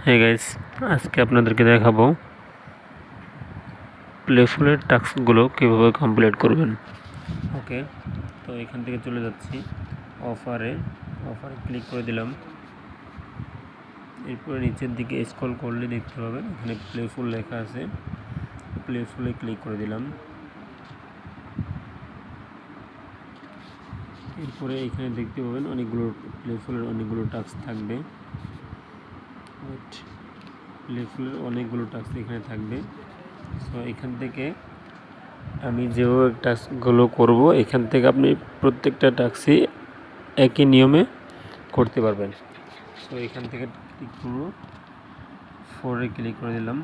Hey guys, আজকে আপনাদেরকে দেখাবো প্লেফুলের টাস্কগুলো কীভাবে কমপ্লিট করবেন। ওকে, তো এখান থেকে চলে যাচ্ছি অফারে ক্লিক করে দিলাম। এরপরে নিচের দিকে স্ক্রল করলে দেখতে পাবেন এখানে প্লেফুল লেখা আছে, প্লেফুলে ক্লিক করে দিলাম। এরপরে এখানে দেখতে পাবেন প্লেফুলের অনেকগুলো টাস্ক থাকবে। প্লেফুলের অনেকগুলো টাস্ক এখানে থাকবে। সো এখান থেকে আমি যেভাবে টাস্কগুলো করব, এখান থেকে আপনি প্রত্যেকটা টাস্কই একই নিয়মে করতে পারবেন। সো এখান থেকে ক্লিক করব, 4 ক্লিক করে দিলাম।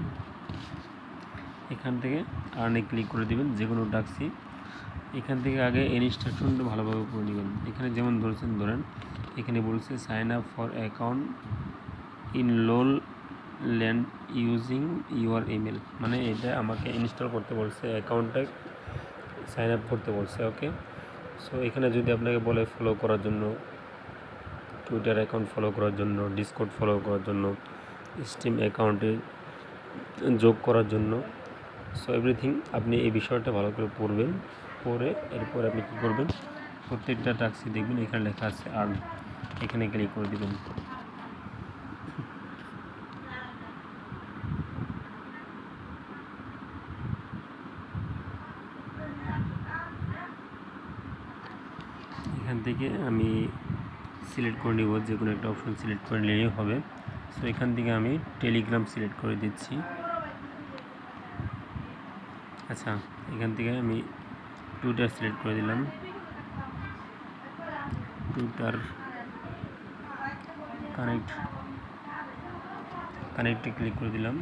এখান থেকে আর্নে ক্লিক করে দিবেন যে কোনো টাস্কই। এখান থেকে আগে ইনস্ট্রাকশনটা ভালোভাবে পড়ে নেবেন। এখানে যেমন ধরেন এখানে বলছে sign up for account in lol land using your email, মানে এটা আমাকে ইনস্টল করতে বলছে, অ্যাকাউন্টটা সাইন আপ করতে বলছে। ওকে, সো এখানে যদি আপনাকে বলে ফলো করার জন্য, টুইটার অ্যাকাউন্ট ফলো করার জন্য, ডিসকর্ড ফলো করার জন্য, স্টিম অ্যাকাউন্টে যোগ করার জন্য, সো এভরিথিং আপনি এই বিষয়টা ভালো করে পড়বেন। পড়ে এরপর আপনি কী করবেন, প্রত্যেকটা টাস্কই দেখবেন এখানে লেখা আছে আর্ন, এখানে ক্লিক করে দেবেন। এখান থেকে আমি সিলেক্ট করে নেব, যে কোনো একটা অপশন সিলেক্ট করে নিলেই হবে। সো এখান থেকে আমি টেলিগ্রাম সিলেক্ট করে দিচ্ছি। আচ্ছা, এখান থেকে আমি টুইটার সিলেক্ট করে দিলাম। টুইটার কানেক্টে ক্লিক করে দিলাম।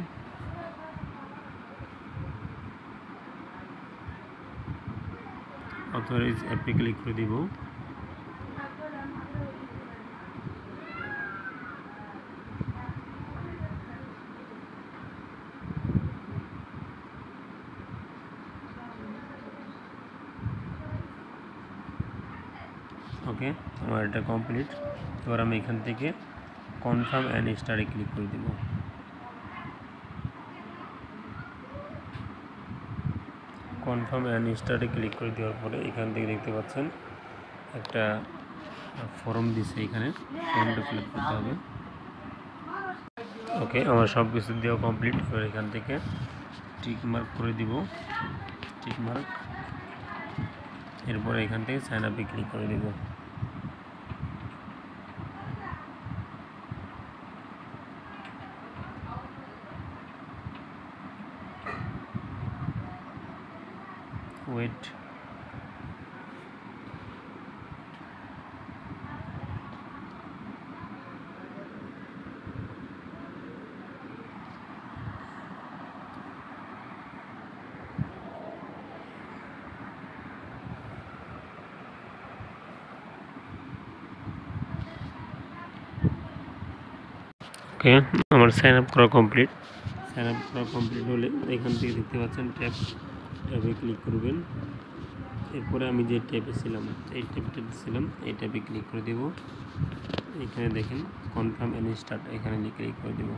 অথরাইজ অ্যাপে ক্লিক করে দিব। ওকে, আমার এটা কমপ্লিট। এবার আমি এখান থেকে কনফার্ম অ্যান্ড স্টারে ক্লিক করে দেব। কনফার্ম অ্যান্ড স্টারে ক্লিক করে দেওয়ার পরে এখান থেকে দেখতে পাচ্ছেন একটা ফর্ম দিছে, এখানে ফর্মটা ফিল আপ করতে হবে। ওকে, আমার সব কিছু দেওয়া কমপ্লিট। এবার এখান থেকে টিক মার্ক করে দিব, টিক মার্ক। এরপরে এখান থেকে সাইন আপে ক্লিক করে দিব। ওয়েট, ওকে, আমার সাইন আপ করা কমপ্লিট। সাইন আপ করা কমপ্লিট হলে এখান থেকে দেখতে পাচ্ছেন ট্যাবে ক্লিক করবেন। এরপরে আমি যে ট্যাবে ছিলাম, এই ট্যাবটা ছিলাম, এই ট্যাবে ক্লিক করে দেব। এখানে দেখেন কনফার্ম অ্যান্ড স্টার্ট, এখানে ক্লিক করে দেব।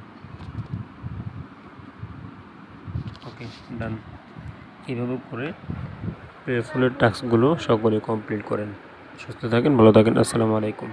ওকে, ডান। এইভাবে করে প্লেফুলের টাস্কগুলো সকলে কমপ্লিট করেন। সুস্থ থাকেন, ভালো থাকেন। আসসালামু আলাইকুম।